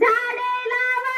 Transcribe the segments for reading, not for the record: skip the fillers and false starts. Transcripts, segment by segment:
झाडे लावा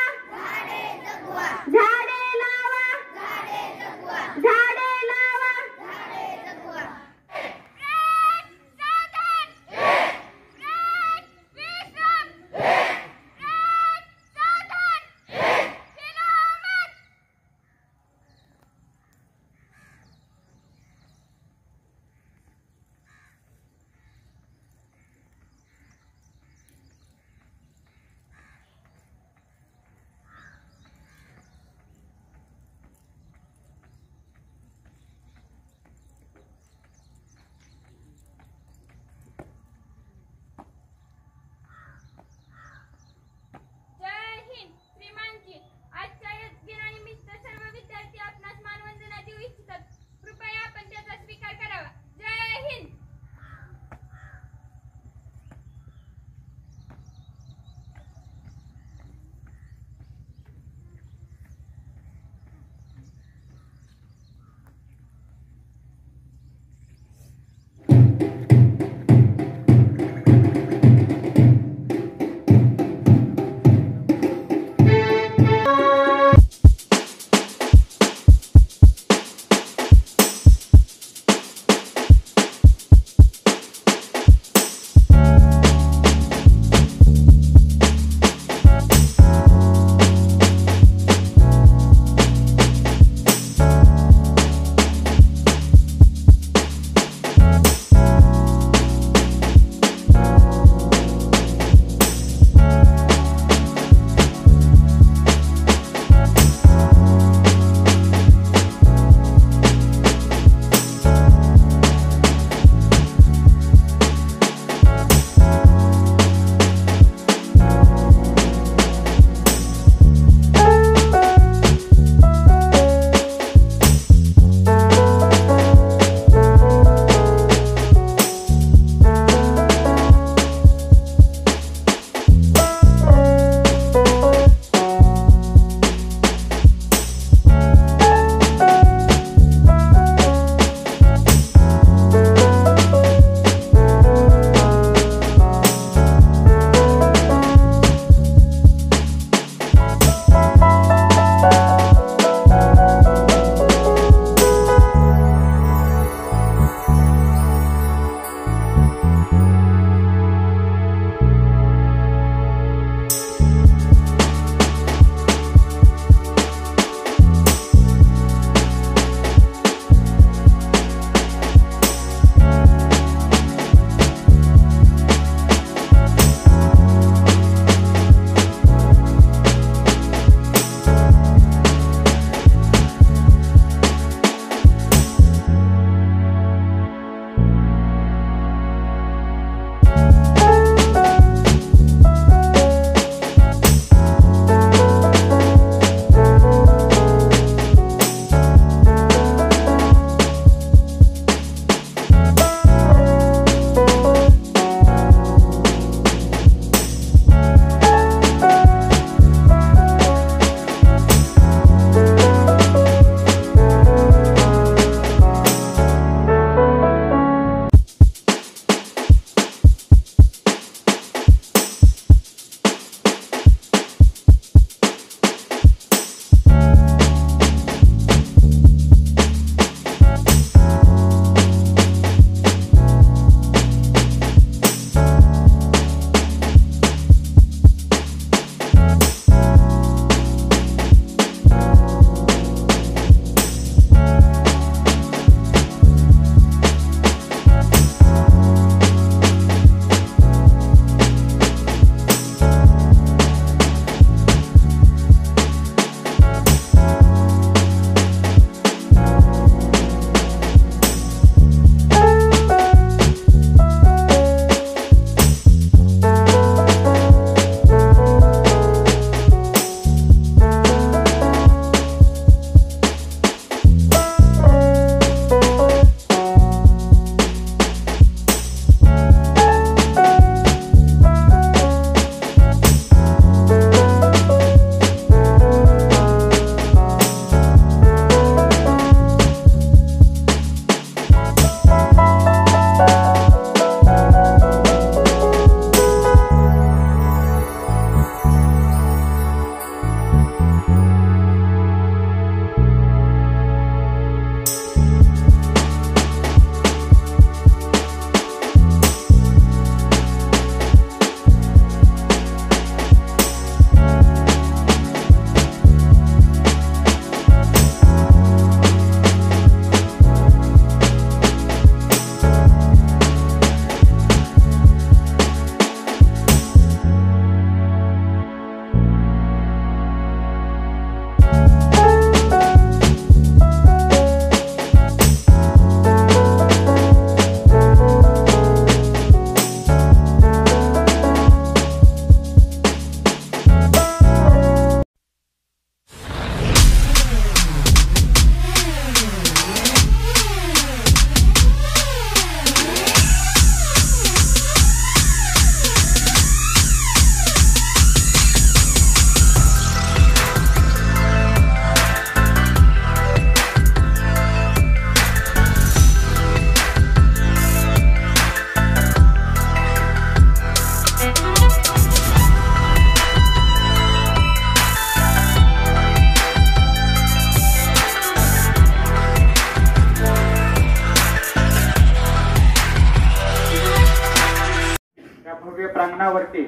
अंगणावरती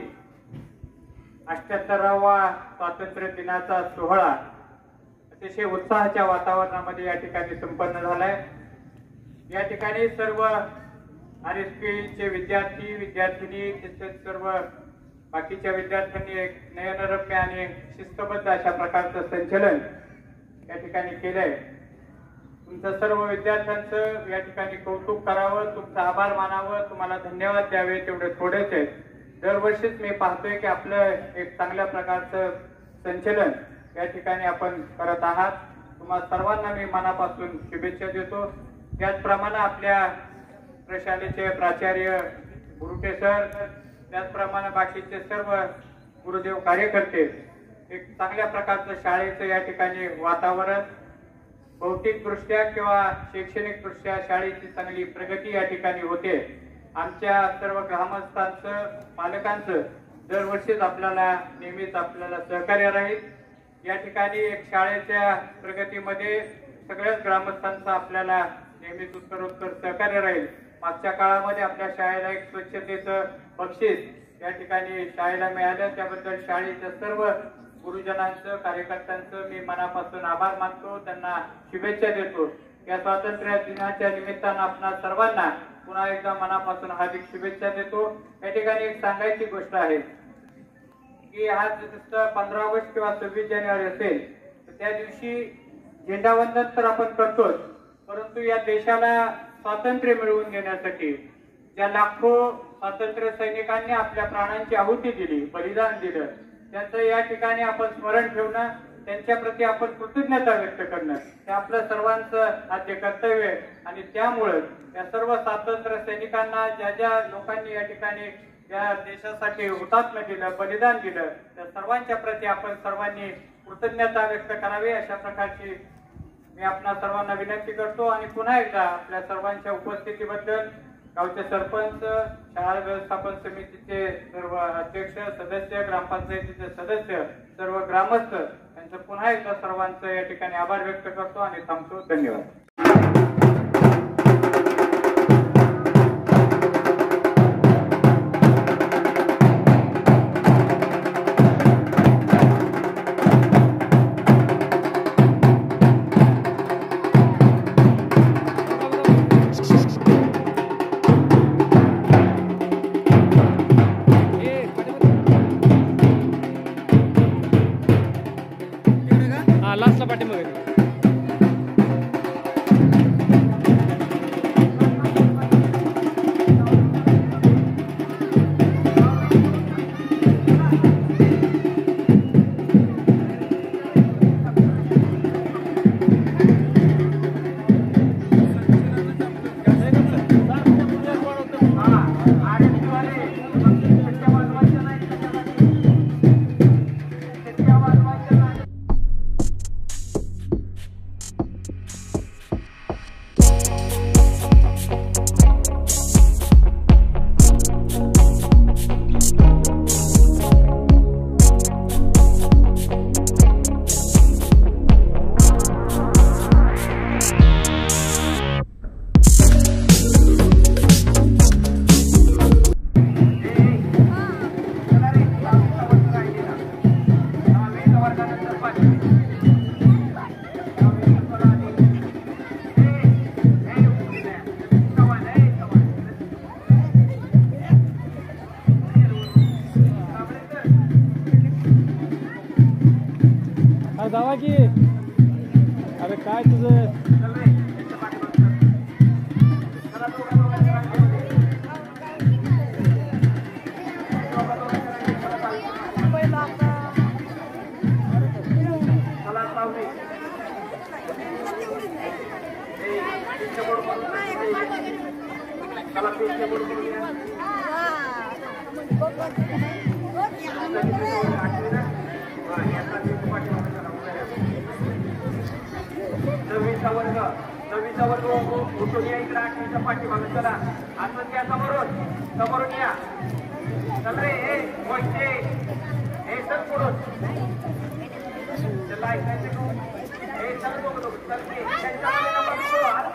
78वा स्वातंत्र्य दिनाचा सोहळा अतिशय उत्साहाच्या वातावरणामध्ये या ठिकाणी संपन्न झालाय। या ठिकाणी सर्व RSPचे विद्यार्थी विद्यार्थिनी तसेच सर्व बाकीच्या विद्यार्थ्यांनी एक नयनरम्य आणि शिस्तबद्ध अशा प्रकारचं संचलन या ठिकाणी केलंय। तुमचं सर्व विद्यार्थ्यांचं या ठिकाणी कौतुक करावं, तुमचा आभार मानावं, तुम्हाला धन्यवाद द्यावे तेवढे थोडेच आहेत। दरवर्षीच मी पाहतोय की आपलं एक चांगल्या प्रकारचं संचलन या ठिकाणी आपण करत आहात। तुम्हाला सर्वांना मी मनापासून शुभेच्छा देतो। त्याचप्रमाणे आपल्या प्रशालेचे प्राचार्य गुरुटे सर, त्याचप्रमाणे बाकीचे सर्व गुरुदेव कार्यकर्ते, एक चांगल्या प्रकारचं शाळेचं या ठिकाणी वातावरण, भौतिकदृष्ट्या किंवा शैक्षणिकदृष्ट्या शाळेची चांगली प्रगती या ठिकाणी होते। आमच्या सर्व ग्रामस्थांचं पालकांचं दरवर्षीच आपल्याला नेहमीच आपल्याला सहकार्य राहील। या ठिकाणी एक शाळेच्या प्रगतीमध्ये सगळ्याच ग्रामस्थांचं आपल्याला नेहमीच उत्तरोत्तर सहकार्य राहील। मागच्या काळामध्ये आपल्या शाळेला एक स्वच्छतेचं बक्षीस या ठिकाणी शाळेला मिळालं, त्याबद्दल शाळेच्या सर्व गुरुजनांचं कार्यकर्त्यांचं मी मनापासून आभार मानतो, त्यांना शुभेच्छा देतो। या स्वातंत्र्य दिनाच्या निमित्तानं आपणा सर्वांना पुन्हा एकदा मनापासून हार्दिक शुभेच्छा देतो। या ठिकाणी एक सांगायची गोष्ट आहे की आज जसं 15 ऑगस्ट किंवा 26 जानेवारी असेल तर त्या दिवशी झेंडावंदन तर आपण करतोच, परंतु या देशाला स्वातंत्र्य मिळवून देण्यासाठी ज्या लाखो स्वातंत्र्य सैनिकांनी आपल्या प्राणांची आहुती दिली, बलिदान दिलं, त्यांचं या ठिकाणी आपण स्मरण ठेवणं, त्यांच्या प्रती आपण कृतज्ञता व्यक्त करणं हे आपलं सर्वांचं आद्य कर्तव्य आहे। आणि त्यामुळे या सर्व स्वातंत्र्य सैनिकांना ज्या ज्या लोकांनी या ठिकाणी या देशासाठी हुतात्मा दिलं, बलिदान दिलं, त्या सर्वांच्या प्रती आपण सर्वांनी कृतज्ञता व्यक्त करावी अशा प्रकारची मी आपल्या सर्वांना विनंती करतो। आणि पुन्हा एकदा आपल्या सर्वांच्या उपस्थितीबद्दल गावचे सरपंच, शाळा व्यवस्थापन समितीचे सर्व अध्यक्ष सदस्य, ग्रामपंचायतीचे सदस्य, सर्व ग्रामस्थ यांचं पुन्हा एकदा सर्वांचं या ठिकाणी आभार व्यक्त करतो आणि थांबतो। धन्यवाद। लास्टला पाठीमागे जावा की अरे काय तुझं नववीचा वर्ग उठून या इकडे 8वीच्या पाठीमागे चला। असं त्या समोरून या। चल रे हे मोठे हे चल पुढून चला ऐकायचं तू हे चल बघ चल रे त्यांच्यामध्ये नंबर नको हात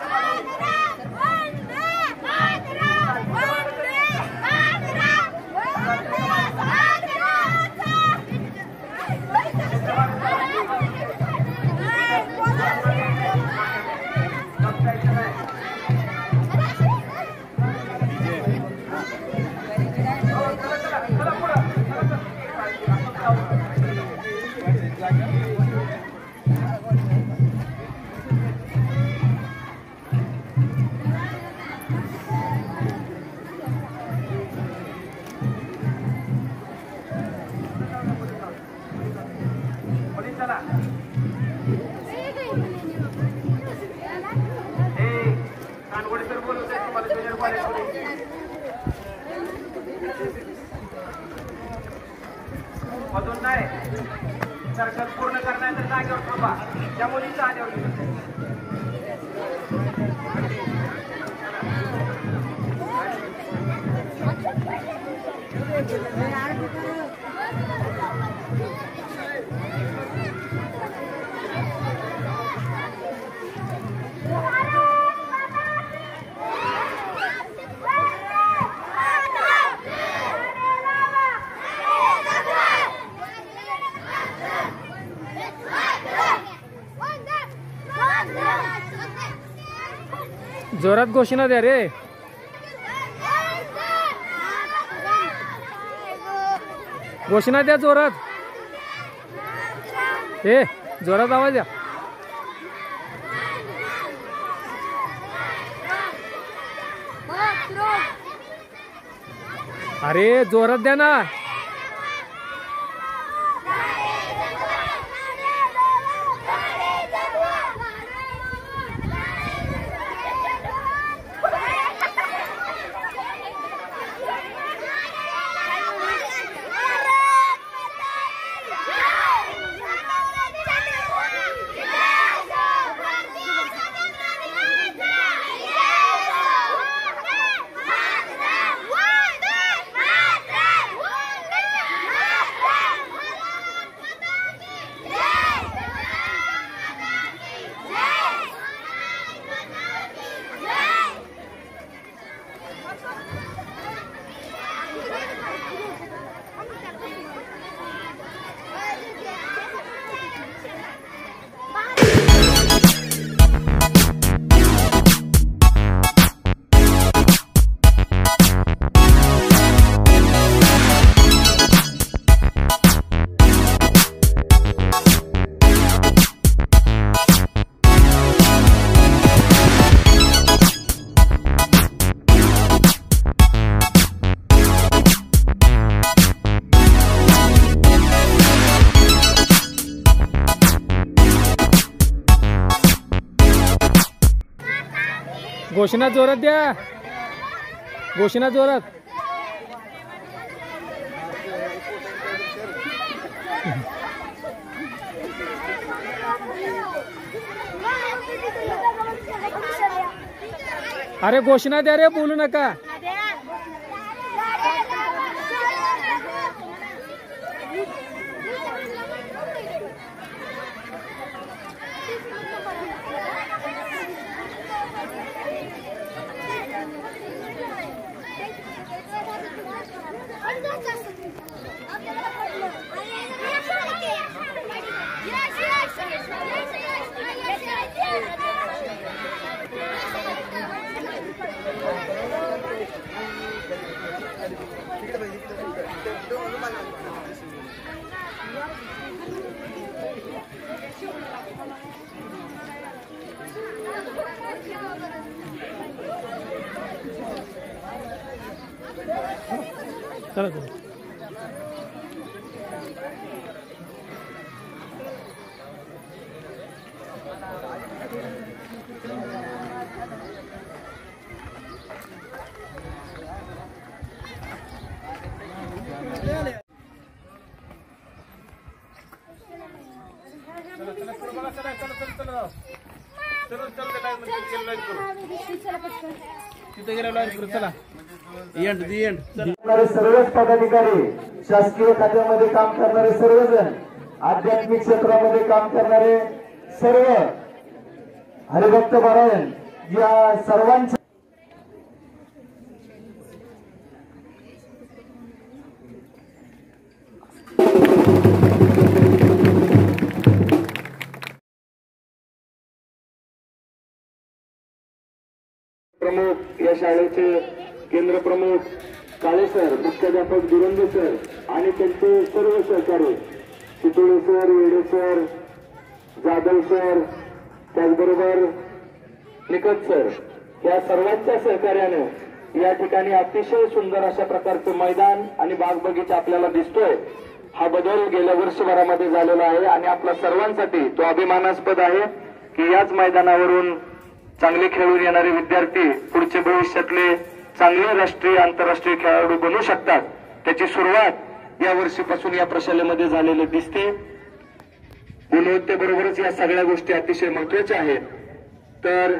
मधून नाही सर्कल पूर्ण करण्याच्या जागेवर थांबा. त्या मुलीच्या आल्यावर जोरात घोषणा द्या रे. घोषणा द्या जोरात. हे जोरात आवाज द्या. अरे जोरात द्या ना. घोषणा जोरात द्या. घोषणा जोरात. अरे घोषणा द्या रे, बोलू नका. चला चला. सर्वच पदाधिकारी, शासकीय खात्यामध्ये काम करणारे सर्वजण, आध्यात्मिक क्षेत्रामध्ये काम करणारे सर्व हरिभक्त पारायण या सर्वांच्या प्रमुख, या शाळेचे केंद्र प्रमुख काळे सर, मुख्याध्यापक दुरंदे सर आणि त्यांचे सर्व सहकारी, चितोळे सर, वेडे सर, जाधव सर, त्याचबरोबर निकट सर, या सर्वांच्या सहकार्याने या ठिकाणी अतिशय सुंदर अशा प्रकारचं मैदान आणि बाग बगीचा आपल्याला दिसतोय. हा बदल गेल्या वर्षभरामध्ये झालेला आहे आणि आपल्या सर्वांसाठी तो अभिमानास्पद आहे की याच मैदानावरून चांगले खेळून येणारे विद्यार्थी पुढच्या भविष्यातले चांगले राष्ट्रीय आंतरराष्ट्रीय खेळाडू बनू शकतात, त्याची सुरुवात या वर्षीपासून या प्रशालेमध्ये झालेली दिसते. गुणवत्तेबरोबरच या सगळ्या गोष्टी अतिशय महत्वाच्या आहेत. तर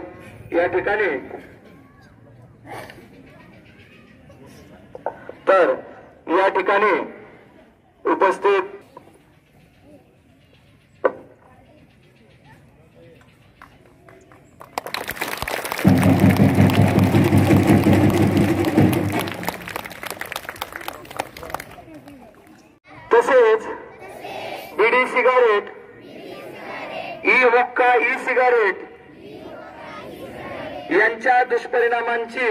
या ठिकाणी उपस्थित तसेच बीडी सिगारेट, ई हुक्का, ई सिगारेट यांच्या दुष्परिणामांची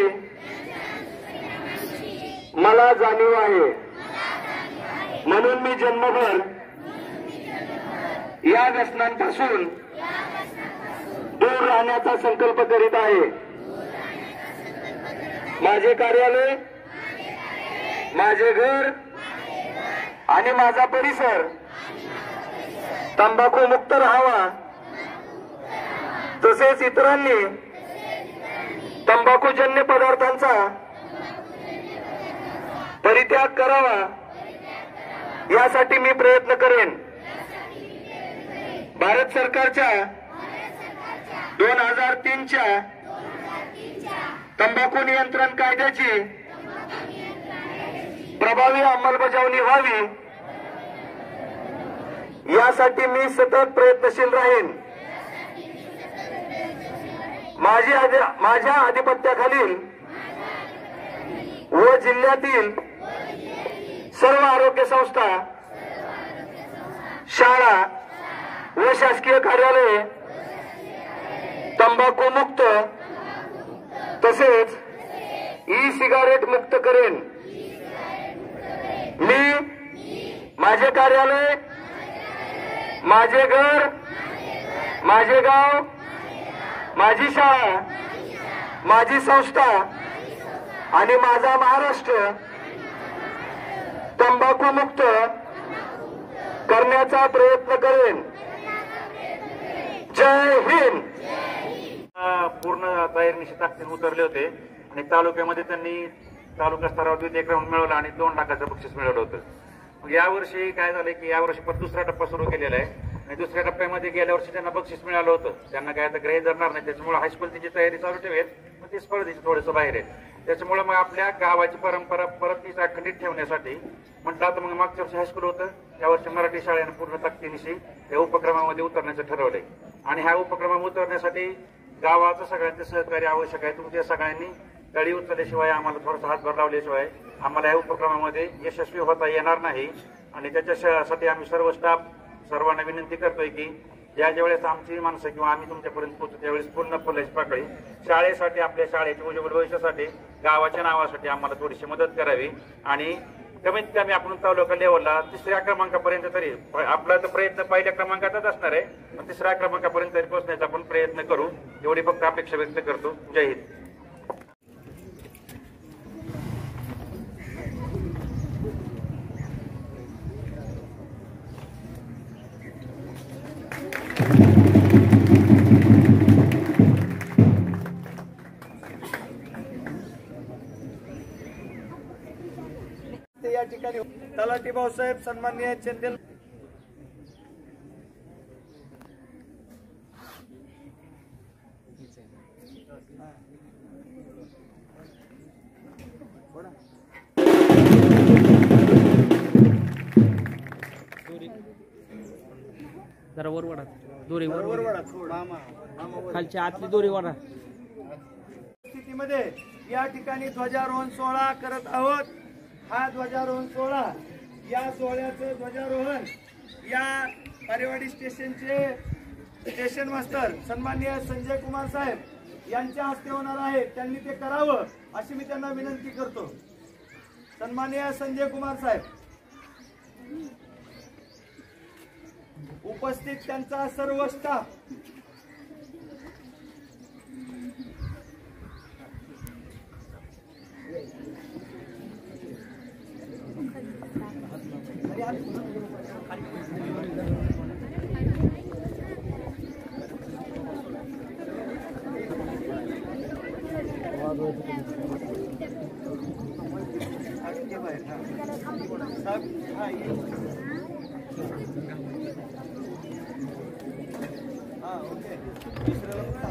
मला जाणीव आहे. म्हणून मी जन्मभर या व्यसनांपासून दूर राहण्याचा संकल्प करीत आहे. माझे कार्यालय, माझे घर आणि माझा परिसर तंबाखू मुक्त राहावा, तसेच इतरांनी तंबाखूजन्य पदार्थांचा परित्याग करावा यासाठी मी प्रयत्न करेन. भारत सरकारच्या 2003च्या तंबाखू नियंत्रण कायद्याची प्रभावी अंमलबजावणी व्हावी यासाठी मी सतत प्रयत्नशील राहीन. माझ्या आधिपत्याखालील व जिल्ह्यातील सर्व आरोग्य संस्था, शाळा व शासकीय कार्यालये तंबाखू मुक्त तसेच ई सिगारेट मुक्त करेन. मी माझे कार्यालय, माझे घर, माझे गाव, माझी शाळा, माझी संस्था आणि माझा महाराष्ट्र तंबाखू मुक्त करण्याचा प्रयत्न करेन. जय हिंद. पूर्ण तयारीनिशी ताकदीने उतरले होते आणि तालुक्यामध्ये त्यांनी तालुका स्तरावर द्वितीय क्रमांक मिळवला आणि 2 लाखाचं बक्षीस मिळवलं होतं. मग यावर्षी काय झालं की यावर्षी पण दुसरा टप्पा सुरू केलेला आहे आणि दुसऱ्या टप्प्यामध्ये गेल्या वर्षी त्यांना बक्षीस मिळालं होतं. त्यांना काय आता ग्रही धरणार नाही, त्याच्यामुळे हायस्कूल तिची तयारी चालू ठेवेल, मग ती स्पर्धेची थोडंसं बाहेर आहे. त्याच्यामुळे मग आपल्या गावाची परंपरा परत तीच अखंडित ठेवण्यासाठी म्हटलं आता मग मागच्या वर्षी हायस्कूल होतं, यावर्षी मराठी शाळेनं पूर्ण ताकदीनिशी या उपक्रमामध्ये उतरण्याचं ठरवलंय. आणि ह्या उपक्रमामध्ये उतरण्यासाठी गावाचं सगळ्यांचं सहकार्य आवश्यक आहे. तुमच्या सगळ्यांनी तळी उचलल्याशिवाय, आम्हाला थोडासा हातभार लावल्याशिवाय आम्हाला या उपक्रमामध्ये यशस्वी होता येणार नाही. आणि त्याच्यासाठी आम्ही सर्व स्टाफ सर्वांना विनंती करतोय की ज्यावेळेस आमची माणसं किंवा आम्ही तुमच्यापर्यंत पोहोचू त्यावेळेस पूर्ण फुलाची पाकळी शाळेसाठी, आपल्या शाळेच्या उज्ज्वल भविष्यासाठी, गावाच्या नावासाठी आम्हाला थोडीशी मदत करावी. आणि कमीत कमी आपण तालुका लेवलला 3ऱ्या क्रमांकापर्यंत तरी, आपला तर प्रयत्न 1ल्या क्रमांकातच असणार आहे, पण 3ऱ्या क्रमांकापर्यंत तरी पोहोचण्याचा आपण प्रयत्न करू, एवढी फक्त अपेक्षा व्यक्त करतो. जय हिंद. या ठिकाणी तलाठी भाऊसाहेब, सन्माननीय चंदेल जरा वर वाढा, दोरी वर खालच्या आतली दोरी वाढा. स्थितीमध्ये या ठिकाणी ध्वजारोहण सोहळा करत आहोत. हा ध्वजारोहण सोहळा, या सोहळ्याचं ध्वजारोहण या पारेवाडी स्टेशनचे स्टेशन मास्टर सन्माननीय संजय कुमार साहेब यांच्या हस्ते होणार आहे. त्यांनी ते करावं अशी मी त्यांना विनंती करतो. सन्माननीय संजय कुमार साहेब उपस्थित, त्यांचा सर्व स्टाफ, ते बाहेर, हा. साहेब, हा, ये. हा, ओके. दुसऱ्याला फक्त